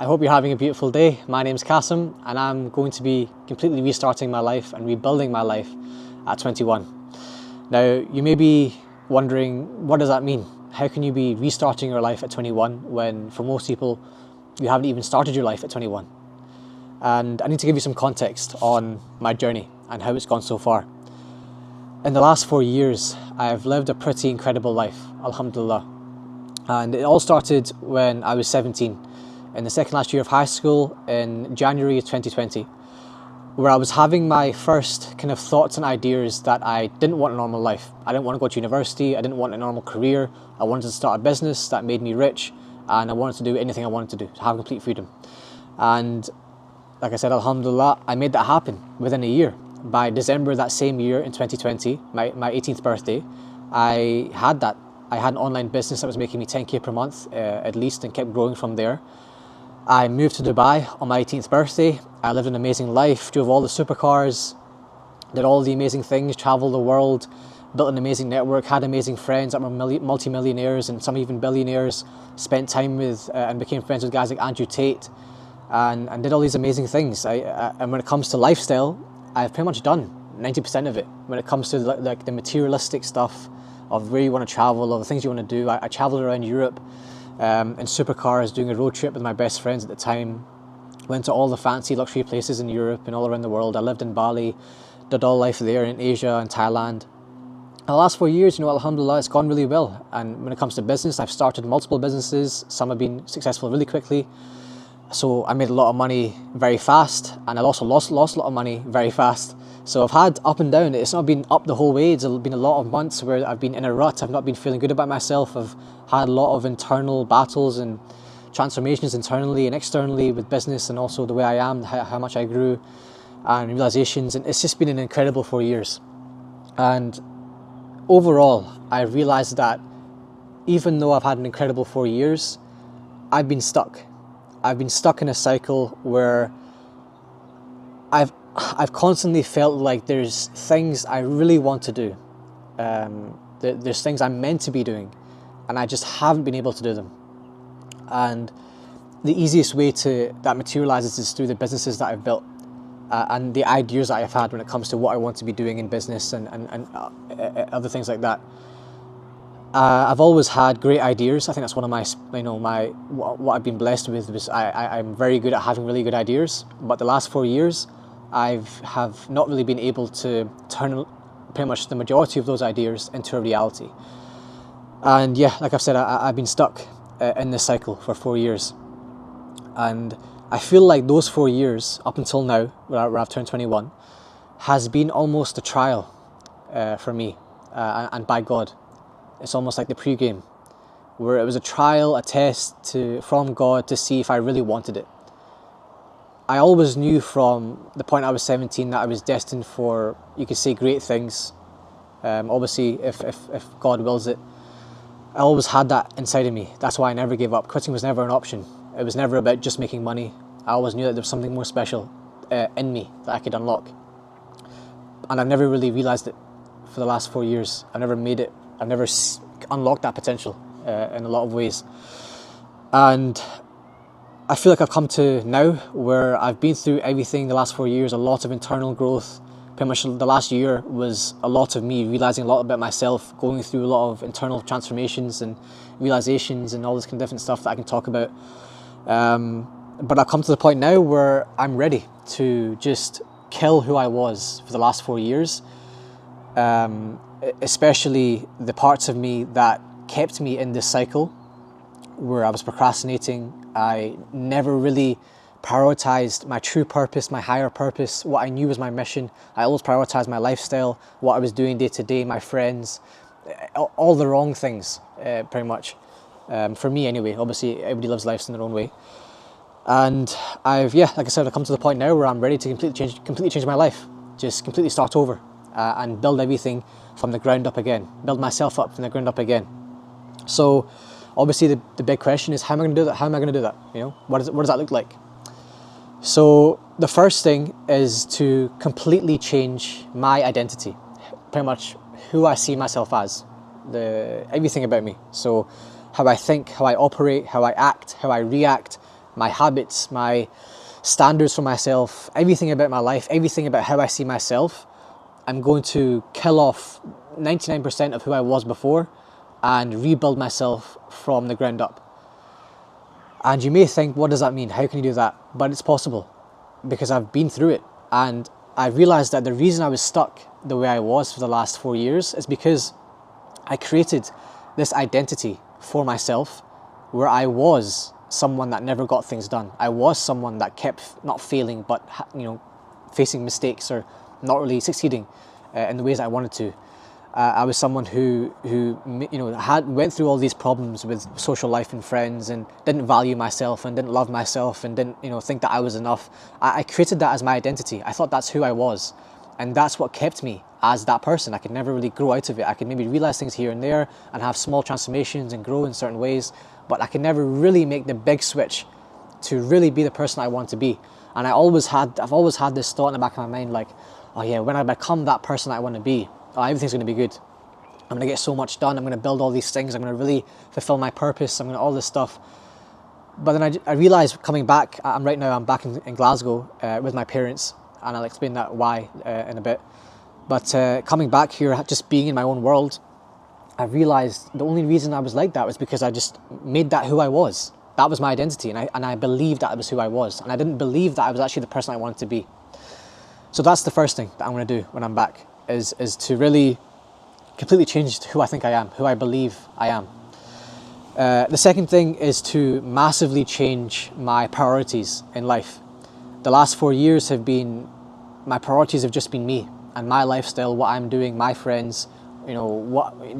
I hope you're having a beautiful day. My name's Kasim and I'm going to be completely restarting my life and rebuilding my life at 21. Now, you may be wondering, what does that mean? How can you be restarting your life at 21 when for most people, you haven't even started your life at 21? And I need to give you some context on my journey and how it's gone so far. In the last 4 years, I've lived a pretty incredible life, alhamdulillah. And it all started when I was 17, in the second last year of high school in January of 2020, where I was having my first kind of thoughts and ideas that I didn't want a normal life. I didn't want to go to university, I didn't want a normal career, I wanted to start a business that made me rich, and I wanted to do anything I wanted to do, to have complete freedom. And like I said, alhamdulillah, I made that happen within a year. By December that same year in 2020, my 18th birthday, I had that. I had an online business that was making me 10k per month at least, and kept growing from there. I moved to Dubai on my 18th birthday. I lived an amazing life, drove all the supercars, did all the amazing things, traveled the world, built an amazing network, had amazing friends that were multi-millionaires and some even billionaires, spent time with and became friends with guys like Andrew Tate, and did all these amazing things. And when it comes to lifestyle, I've pretty much done 90% of it. When it comes to like the materialistic stuff of where you want to travel or the things you want to do, I traveled around Europe in supercars, doing a road trip with my best friends at the time. Went to all the fancy luxury places in Europe and all around the world. I lived in Bali, did all life there in Asia and Thailand. In the last 4 years, alhamdulillah, it's gone really well. And when it comes to business, I've started multiple businesses. Some have been successful really quickly. So I made a lot of money very fast, and I also lost a lot of money very fast. So I've had up and down. It's not been up the whole way. It's been a lot of months where I've been in a rut. I've not been feeling good about myself. I've had a lot of internal battles and transformations internally and externally with business, and also the way I am, how much I grew, and realizations. And it's just been an incredible 4 years. And overall, I realized that even though I've had an incredible 4 years, I've been stuck. I've been stuck in a cycle where I've constantly felt like there's things I really want to do. There's things I'm meant to be doing, and I just haven't been able to do them. And the easiest way that materializes is through the businesses that I've built and the ideas that I've had when it comes to what I want to be doing in business and other things like that. I've always had great ideas. I think that's one of what I've been blessed with. I'm very good at having really good ideas. But the last 4 years, I have not really been able to turn pretty much the majority of those ideas into a reality. And yeah, like I've said, I've been stuck in this cycle for 4 years. And I feel like those 4 years, up until now, where I've turned 21, has been almost a trial for me and by God. It's almost like the pre-game, where it was a trial, a test from God to see if I really wanted it. I always knew from the point I was 17 that I was destined for, you could say, great things. Obviously, if God wills it. I always had that inside of me. That's why I never gave up. Quitting was never an option. It was never about just making money. I always knew that there was something more special in me that I could unlock. And I've never really realized it for the last 4 years. I've never made it. I've never unlocked that potential in a lot of ways. And I feel like I've come to now where I've been through everything the last 4 years, a lot of internal growth. Pretty much the last year was a lot of me realizing a lot about myself, going through a lot of internal transformations and realizations and all this kind of different stuff that I can talk about. But I've come to the point now where I'm ready to just kill who I was for the last 4 years. Especially the parts of me that kept me in this cycle where I was procrastinating. I never really prioritized my true purpose, my higher purpose, what I knew was my mission. I always prioritized my lifestyle, what I was doing day to day, my friends, all the wrong things, pretty much. For me anyway. Obviously, everybody lives lives in their own way. And like I said, I've come to the point now where I'm ready to completely change my life. Just completely start over and build everything from the ground up again. Build myself up from the ground up again. So obviously the big question is, how am I going to do that? How am I going to do that? What does that look like? So the first thing is to completely change my identity. Pretty much who I see myself as. Everything about me. So how I think, how I operate, how I act, how I react, my habits, my standards for myself, everything about my life, everything about how I see myself. I'm going to kill off 99% of who I was before and rebuild myself from the ground up. And you may think, what does that mean? How can you do that? But it's possible, because I've been through it. And I realized that the reason I was stuck the way I was for the last 4 years is because I created this identity for myself where I was someone that never got things done. I was someone that kept not failing, but facing mistakes or not really succeeding in the ways I wanted to. I was someone who went through all these problems with social life and friends, and didn't value myself and didn't love myself and didn't think that I was enough. I created that as my identity. I thought that's who I was, and that's what kept me as that person. I could never really grow out of it. I could maybe realize things here and there and have small transformations and grow in certain ways, but I could never really make the big switch to really be the person I want to be. And I've always had this thought in the back of my mind, like, oh yeah, when I become that person I want to be, everything's going to be good. I'm going to get so much done. I'm going to build all these things. I'm going to really fulfill my purpose. I'm going to all this stuff. But then I realized coming back, I'm back in Glasgow with my parents, and I'll explain that why in a bit. But coming back here, just being in my own world, I realized the only reason I was like that was because I just made that who I was. That was my identity, and I believed that was who I was. And I didn't believe that I was actually the person I wanted to be. So that's the first thing that I'm going to do when I'm back, is to really completely change who I think I am, who I believe I am. The second thing is to massively change my priorities in life. The last 4 years my priorities have just been me and my lifestyle, what I'm doing, my friends,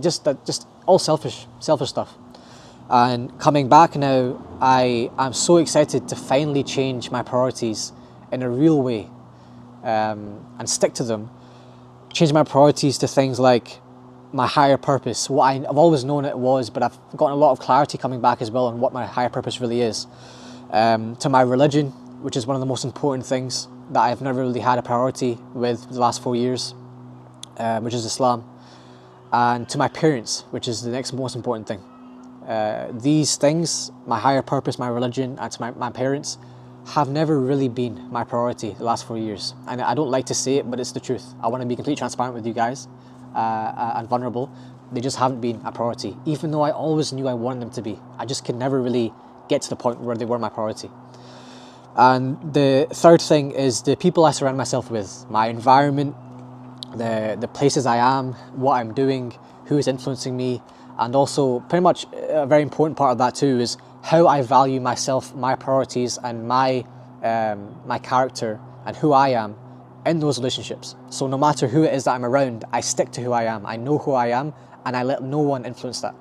just all selfish stuff. And coming back now, I'm so excited to finally change my priorities in a real way, and stick to them. Change my priorities to things like my higher purpose, what I've always known it was, but I've gotten a lot of clarity coming back as well on what my higher purpose really is. To my religion, which is one of the most important things that I've never really had a priority with the last 4 years, which is Islam. And to my parents, which is the next most important thing. These things, my higher purpose, my religion, and to my parents, have never really been my priority the last 4 years. And I don't like to say it, but it's the truth. I want to be completely transparent with you guys and vulnerable. They just haven't been a priority, even though I always knew I wanted them to be. I just could never really get to the point where they were my priority. And the third thing is the people I surround myself with, my environment, the places I am, what I'm doing, who is influencing me, and also pretty much a very important part of that too is how I value myself, my priorities, and my character and who I am in those relationships. So no matter who it is that I'm around, I stick to who I am. I know who I am, and I let no one influence that.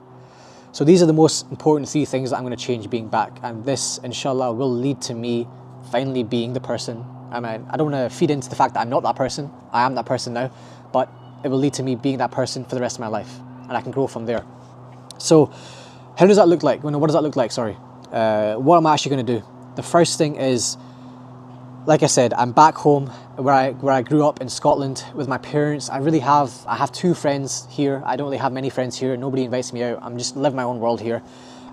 So these are the most important 3 things that I'm going to change being back, and this, inshallah, will lead to me finally being the person. I don't want to feed into the fact that I'm not that person. I am that person now, but it will lead to me being that person for the rest of my life, and I can grow from there. So how does that look like? What does that look like? What am I actually going to do? The first thing is, like I said, I'm back home where I grew up in Scotland with my parents. I have 2 friends here. I don't really have many friends here. Nobody invites me out. I'm just living my own world here.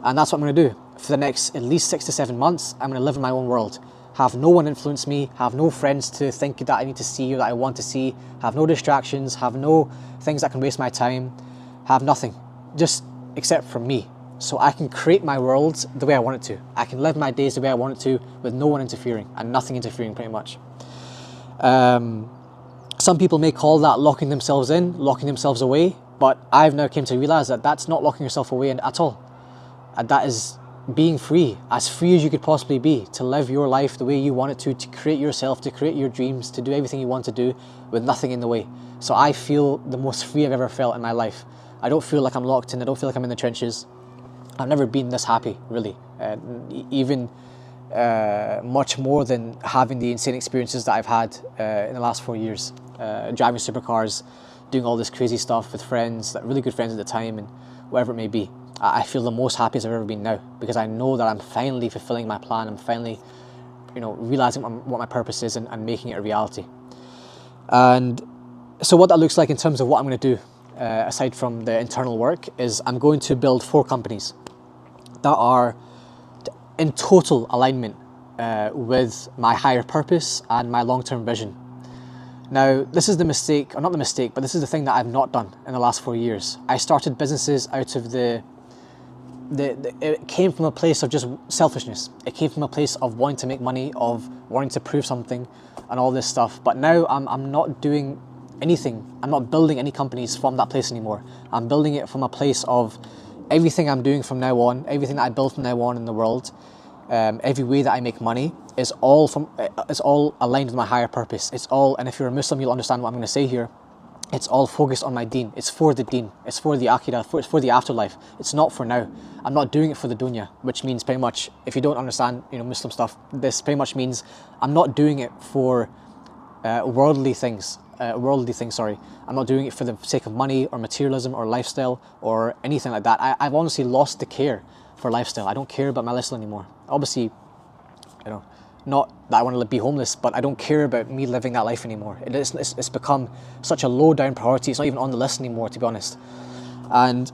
And that's what I'm going to do. For the next at least 6 to 7 months, I'm going to live in my own world. Have no one influence me, have no friends to think that I need to see or that I want to see, have no distractions, have no things that can waste my time, have nothing, just except for me. So I can create my world the way I want it to. I can live my days the way I want it to, with no one interfering and nothing interfering pretty much. Some people may call that locking themselves in, locking themselves away, but I've now came to realize that that's not locking yourself away at all. And that is being free as you could possibly be, to live your life the way you want it to create yourself, to create your dreams, to do everything you want to do with nothing in the way. So I feel the most free I've ever felt in my life. I don't feel like I'm locked in. I don't feel like I'm in the trenches. I've never been this happy, really. Even much more than having the insane experiences that I've had in the last 4 years. Driving supercars, doing all this crazy stuff with friends, really good friends at the time, and whatever it may be. I feel the most happiest I've ever been now, because I know that I'm finally fulfilling my plan. I'm finally, realizing what my purpose is and making it a reality. And so what that looks like in terms of what I'm going to do, aside from the internal work, is I'm going to build 4 companies that are in total alignment with my higher purpose and my long-term vision. Now, this is the mistake, or not the mistake, but this is the thing that I've not done in the last 4 years. I started businesses out of it came from a place of just selfishness. It came from a place of wanting to make money, of wanting to prove something and all this stuff. But now I'm not doing anything. I'm not building any companies from that place anymore. I'm building it from a place of everything I'm doing from now on, everything that I build from now on in the world, every way that I make money is all aligned with my higher purpose. It's all, and if you're a Muslim, you'll understand what I'm going to say here. It's all focused on my deen. It's for the deen. It's for the akhirah. It's for the afterlife. It's not for now. I'm not doing it for the dunya, which means pretty much, if you don't understand, Muslim stuff, this pretty much means I'm not doing it for worldly things. I'm not doing it for the sake of money or materialism or lifestyle or anything like that. I've honestly lost the care for lifestyle. I don't care about my lifestyle anymore. Obviously, not that I want to be homeless, but I don't care about me living that life anymore. It's become such a low down priority. It's not even on the list anymore, to be honest. And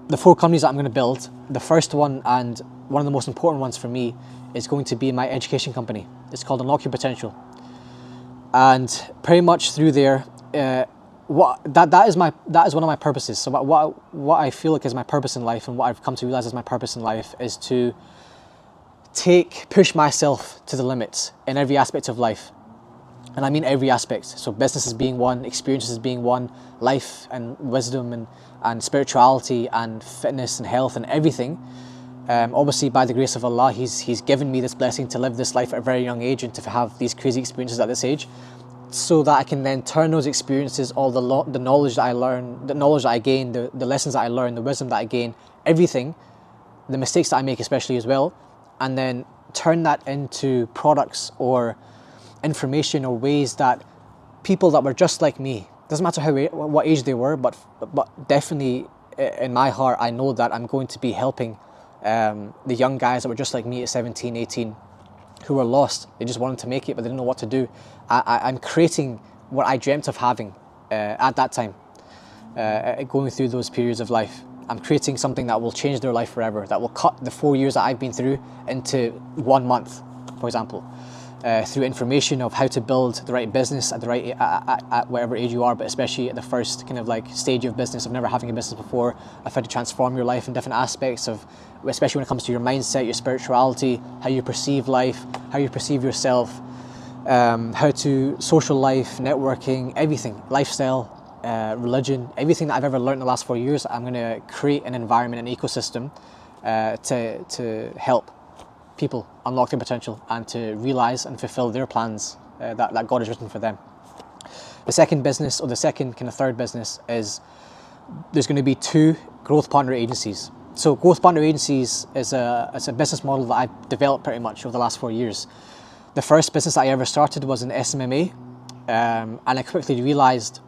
the 4 companies that I'm going to build, the first one and one of the most important ones for me is going to be my education company. It's called Unlock Your Potential. And pretty much through there, that is one of my purposes. So what I feel like is my purpose in life, and what I've come to realize is my purpose in life, is to push myself to the limits in every aspect of life. And I mean every aspect. So business is being one, experiences is being one, life and wisdom and spirituality and fitness and health and everything. Obviously, by the grace of Allah, He's given me this blessing to live this life at a very young age and to have these crazy experiences at this age, so that I can then turn those experiences, all the knowledge that I learn, the knowledge that I gain, the lessons that I learn, the wisdom that I gain, everything, the mistakes that I make especially as well, and then turn that into products or information or ways that people that were just like me, doesn't matter what age they were, but definitely in my heart I know that I'm going to be helping the young guys that were just like me at 17, 18, who were lost. They just wanted to make it, but they didn't know what to do. I'm creating what I dreamt of having at that time, going through those periods of life. I'm creating something that will change their life forever, that will cut the 4 years that I've been through into 1 month, for example, through information of how to build the right business at whatever age you are, but especially at the first kind of like stage of business, of never having a business before, of how to transform your life in different aspects of, especially when it comes to your mindset, your spirituality, how you perceive life, how you perceive yourself, how to social life, networking, everything, lifestyle, religion, everything that I've ever learned in the last 4 years. I'm going to create an environment, an ecosystem to help people unlock their potential and to realize and fulfill their plans that God has written for them. The second business, or the second kind of third business, is there's going to be 2 growth partner agencies. So growth partner agencies is a business model that I've developed pretty much over the last 4 years. The first business I ever started was in SMMA, and I quickly realized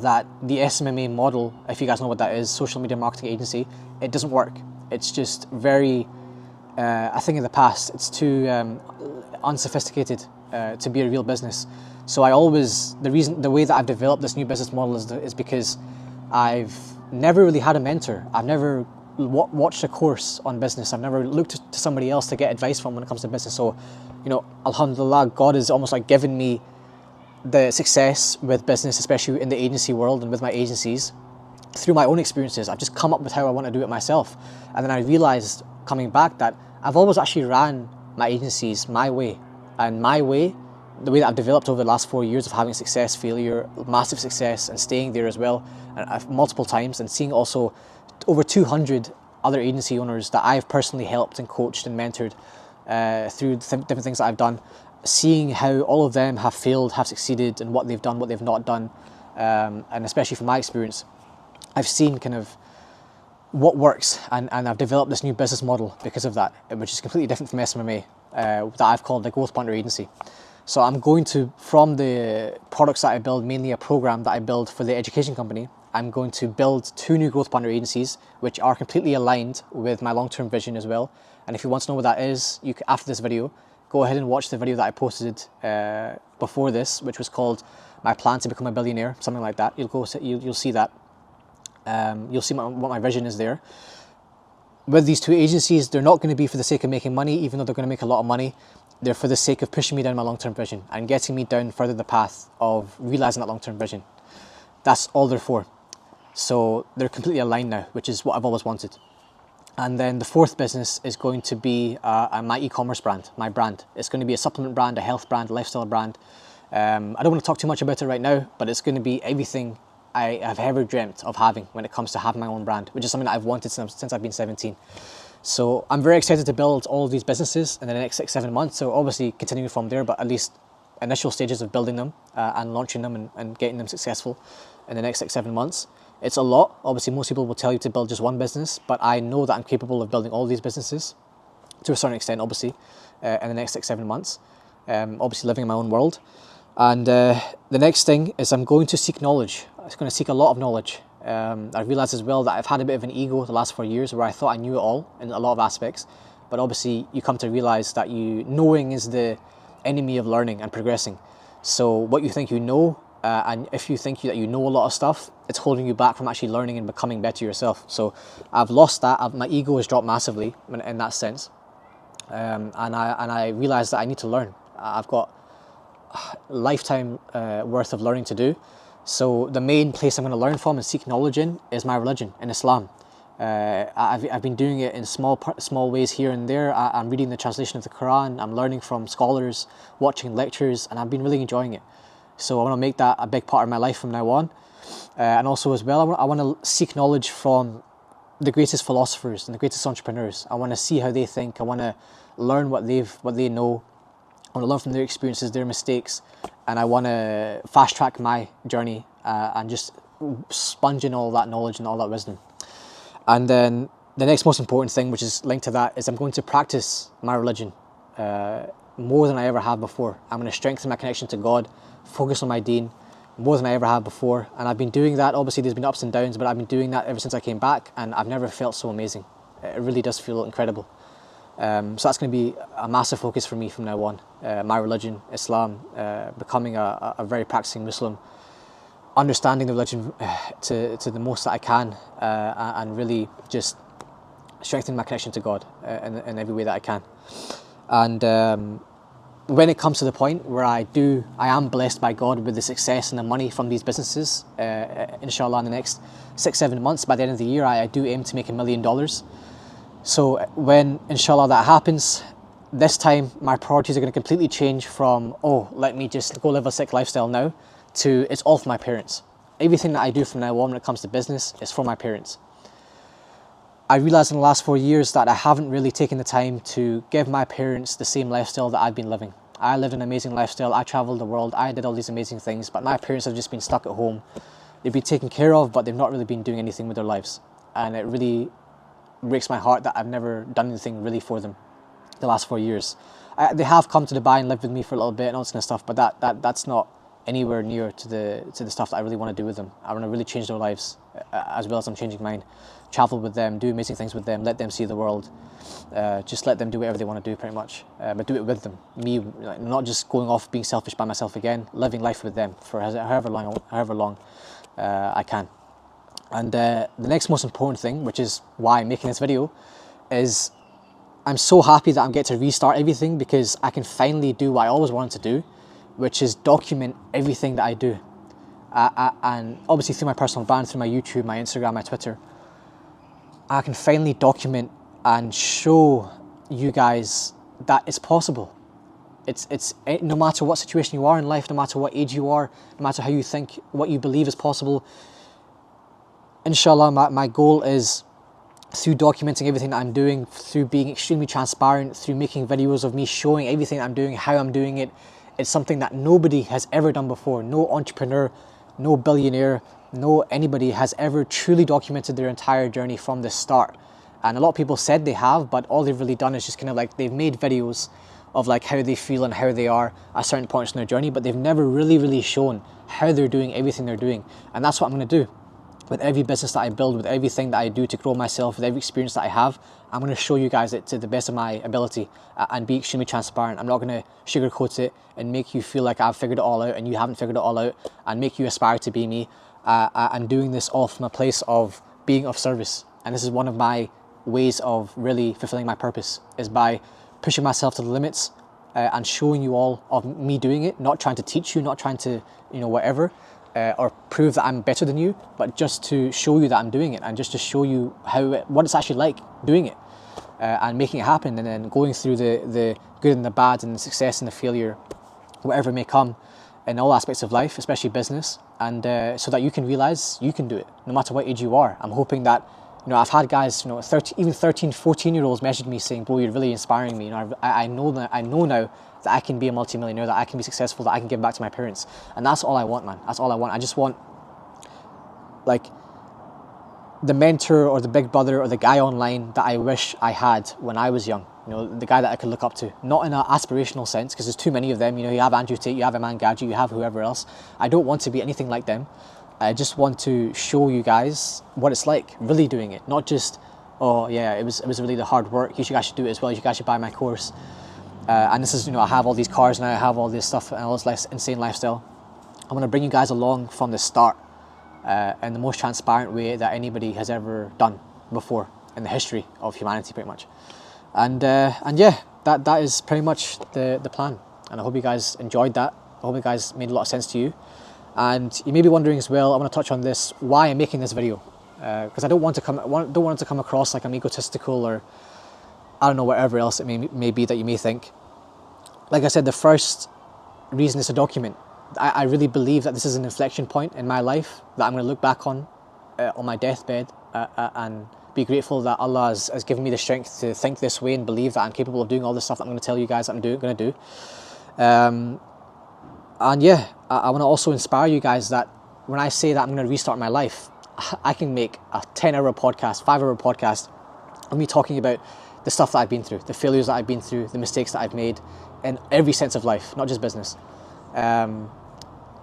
that the SMMA model, if you guys know what that is, social media marketing agency, it doesn't work. It's just very, I think in the past, it's too unsophisticated to be a real business. So the way that I've developed this new business model is because I've never really had a mentor. I've never watched a course on business. I've never looked to somebody else to get advice from when it comes to business. So, alhamdulillah, God has almost like given me the success with business, especially in the agency world and with my agencies, through my own experiences. I've just come up with how I want to do it myself. And then I realized coming back that I've always actually ran my agencies my way. And my way, the way that I've developed over the last 4 years of having success, failure, massive success, and staying there as well, multiple times, and seeing also over 200 other agency owners that I've personally helped and coached and mentored through different things that I've done, seeing how all of them have failed, have succeeded, and what they've done, what they've not done, and especially from my experience, I've seen kind of what works, and I've developed this new business model because of that, which is completely different from SMMA, that I've called the Growth Partner Agency. So I'm going to, from the products that I build, mainly a program that I build for the education company, I'm going to build 2 new growth partner agencies, which are completely aligned with my long-term vision as well. And if you want to know what that is, you can, after this video, go ahead and watch the video that I posted before this, which was called "My Plan to Become a Billionaire," something like that. You'll see that. You'll see what my vision is there. with these two agencies, they're not going to be for the sake of making money, even though they're going to make a lot of money. They're for the sake of pushing me down my long-term vision and getting me down further the path of realizing that long-term vision. That's all they're for. So they're completely aligned now, which is what I've always wanted. And then the fourth business is going to be my e-commerce brand, my brand. It's going to be a supplement brand, a health brand, a lifestyle brand. I don't want to talk too much about it right now, but it's going to be everything I have ever dreamt of having when it comes to having my own brand, which is something that I've wanted since I've been 17. So I'm very excited to build all of these businesses in the next 6-7 months. So obviously continuing from there, but at least initial stages of building them and launching them and getting them successful in the next 6-7 months. It's a lot. Obviously, most people will tell you to build just one business, but I know that I'm capable of building all these businesses to a certain extent, obviously, in the next 6-7 months. Obviously, living in my own world. And the next thing is I'm going to seek knowledge. I'm going to seek a lot of knowledge. I realized as well that I've had a bit of an ego the last 4 years where I thought I knew it all in a lot of aspects. But obviously, you come to realize that knowing is the enemy of learning and progressing. So what you think you know, and if you think that you know a lot of stuff, it's holding you back from actually learning and becoming better yourself. So I've lost that. My ego has dropped massively in that sense. And I realized that I need to learn. I've got lifetime worth of learning to do. So the main place I'm going to learn from and seek knowledge in is my religion, in Islam. I've been doing it in small ways here and there. I'm reading the translation of the Quran. I'm learning from scholars, watching lectures, and I've been really enjoying it. So I want to make that a big part of my life from now on. And also as well, I want to seek knowledge from the greatest philosophers and the greatest entrepreneurs. I want to see how they think. I want to learn what they know. I want to learn from their experiences, their mistakes, and I want to fast track my journey and just sponge in all that knowledge and all that wisdom. And then the next most important thing, which is linked to that, is I'm going to practice my religion more than I ever have before. I'm going to strengthen my connection to God, focus on my deen more than I ever have before. And I've been doing that. Obviously, there's been ups and downs, but I've been doing that ever since I came back, and I've never felt so amazing. It really does feel incredible. So that's going to be a massive focus for me from now on. My religion, Islam, becoming a very practicing Muslim, understanding the religion to the most that I can, and really just strengthening my connection to God in every way that I can. And when it comes to the point where I am blessed by God with the success and the money from these businesses, inshallah in the next 6-7 months, by the end of the year, I do aim to make $1 million. So when, inshallah, that happens, this time my priorities are going to completely change from, let me just go live a sick lifestyle now, to it's all for my parents. Everything that I do from now on when it comes to business is for my parents. I realized in the last 4 years that I haven't really taken the time to give my parents the same lifestyle that I've been living. I lived an amazing lifestyle, I traveled the world, I did all these amazing things, but my parents have just been stuck at home. They've been taken care of, but they've not really been doing anything with their lives. And it really breaks my heart that I've never done anything really for them the last 4 years. They have come to Dubai and lived with me for a little bit and all this kind of stuff, but that's not anywhere near to the stuff that I really want to do with them. I want to really change their lives as well as I'm changing mine. Travel with them, do amazing things with them, let them see the world. Just let them do whatever they want to do, pretty much. But do it with them. Me, not just going off being selfish by myself again, living life with them for however long I can. And the next most important thing, which is why I'm making this video, is I'm so happy that I'm getting to restart everything, because I can finally do what I always wanted to do, which is document everything that I do. And obviously through my personal brand, through my YouTube, my Instagram, my Twitter, I can finally document and show you guys that it's possible. It's no matter what situation you are in life, no matter what age you are, no matter how you think, what you believe is possible. Inshallah, my goal is, through documenting everything that I'm doing, through being extremely transparent, through making videos of me showing everything that I'm doing, how I'm doing it, it's something that nobody has ever done before. No entrepreneur, no billionaire, no anybody has ever truly documented their entire journey from the start. And a lot of people said they have, but all they've really done is just kind of like, they've made videos of like how they feel and how they are at certain points in their journey, but they've never really shown how they're doing everything they're doing. And that's what I'm going to do. With every business that I build, with everything that I do to grow myself, with every experience that I have, I'm going to show you guys it to the best of my ability and be extremely transparent. I'm not going to sugarcoat it and make you feel like I've figured it all out and you haven't figured it all out, and make you aspire to be me. I'm doing this all from a place of being of service. And this is one of my ways of really fulfilling my purpose is by pushing myself to the limits and showing you all of me doing it, not trying to teach you, not trying to, whatever, or prove that I'm better than you, but just to show you that I'm doing it and just to show you what it's actually like doing it and making it happen, and then going through the good and the bad and the success and the failure, whatever may come in all aspects of life, especially business, and so that you can realize you can do it no matter what age you are. I'm hoping that, I've had guys, 13, 14-year-olds message me saying, bro, you're really inspiring me. I know now that I can be a multimillionaire, that I can be successful, that I can give back to my parents. And that's all I want, man. That's all I want. I just want, like, the mentor or the big brother or the guy online that I wish I had when I was young. The guy that I could look up to. Not in an aspirational sense, because there's too many of them. You have Andrew Tate, you have Iman Gadget, you have whoever else. I don't want to be anything like them. I just want to show you guys what it's like, really doing it. Not just, oh yeah, it was really the hard work. You guys should do it as well. You guys should buy my course. And this is, I have all these cars now, I have all this stuff and all this insane lifestyle. I want to bring you guys along from the start in the most transparent way that anybody has ever done before in the history of humanity, pretty much. And yeah, that is pretty much the plan. And I hope you guys enjoyed that. I hope you guys made a lot of sense to you. And you may be wondering as well, I want to touch on this, why I'm making this video. Because I don't want it to come across like I'm egotistical or I don't know, whatever else it may be that you may think. Like I said, the first reason is to document. I really believe that this is an inflection point in my life that I'm going to look back on my deathbed and be grateful that Allah has given me the strength to think this way and believe that I'm capable of doing all the stuff that I'm going to tell you guys that I'm going to do. And yeah, I want to also inspire you guys that when I say that I'm going to restart my life, I can make a 10-hour podcast, 5-hour podcast of me talking about the stuff that I've been through, the failures that I've been through, the mistakes that I've made in every sense of life, not just business. And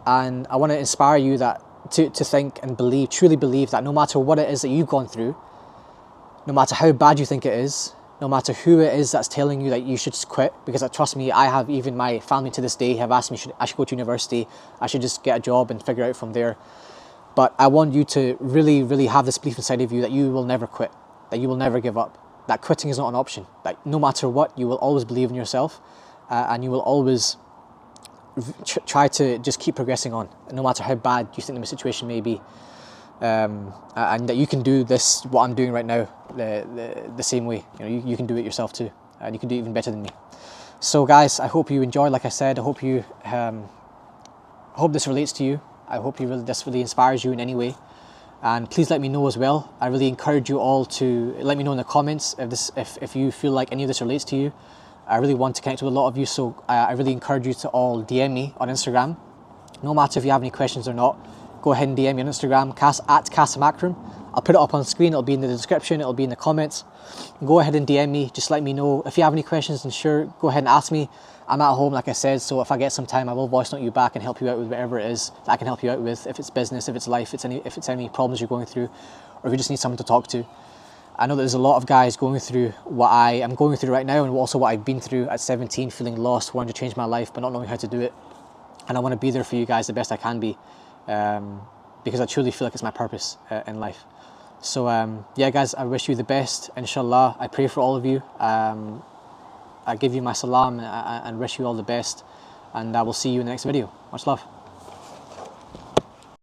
I want to inspire you that to think and believe, truly believe that no matter what it is that you've gone through, no matter how bad you think it is, no matter who it is that's telling you that you should quit, because trust me, I have, even my family to this day have asked me I should go to university, I should just get a job and figure it out from there. But I want you to really, really have this belief inside of you that you will never quit, that you will never give up, that quitting is not an option, that no matter what, you will always believe in yourself and you will always try to just keep progressing on, no matter how bad you think the situation may be. And that you can do this, what I'm doing right now, the same way. You can do it yourself too, and you can do it even better than me. So guys, I hope you enjoyed. Like I said, I hope you hope this relates to you. I hope this really inspires you in any way. And please let me know as well. I really encourage you all to let me know in the comments if you feel like any of this relates to you. I really want to connect with a lot of you, so I really encourage you to all DM me on Instagram. No matter if you have any questions or not, go ahead and DM me on Instagram, at Qasim Akram. I'll put it up on screen, it'll be in the description, it'll be in the comments. Go ahead and DM me, just let me know. If you have any questions, then sure, go ahead and ask me. I'm at home, like I said, so if I get some time, I will voice note you back and help you out with whatever it is that I can help you out with. If it's business, if it's life, if it's any problems you're going through, or if you just need someone to talk to. I know that there's a lot of guys going through what I am going through right now, and also what I've been through at 17, feeling lost, wanting to change my life, but not knowing how to do it. And I want to be there for you guys the best I can be, because I truly feel like it's my purpose in life. So yeah guys, I wish you the best, inshallah. I pray for all of you. I give you my salam and wish you all the best, and I will see you in the next video. Much love.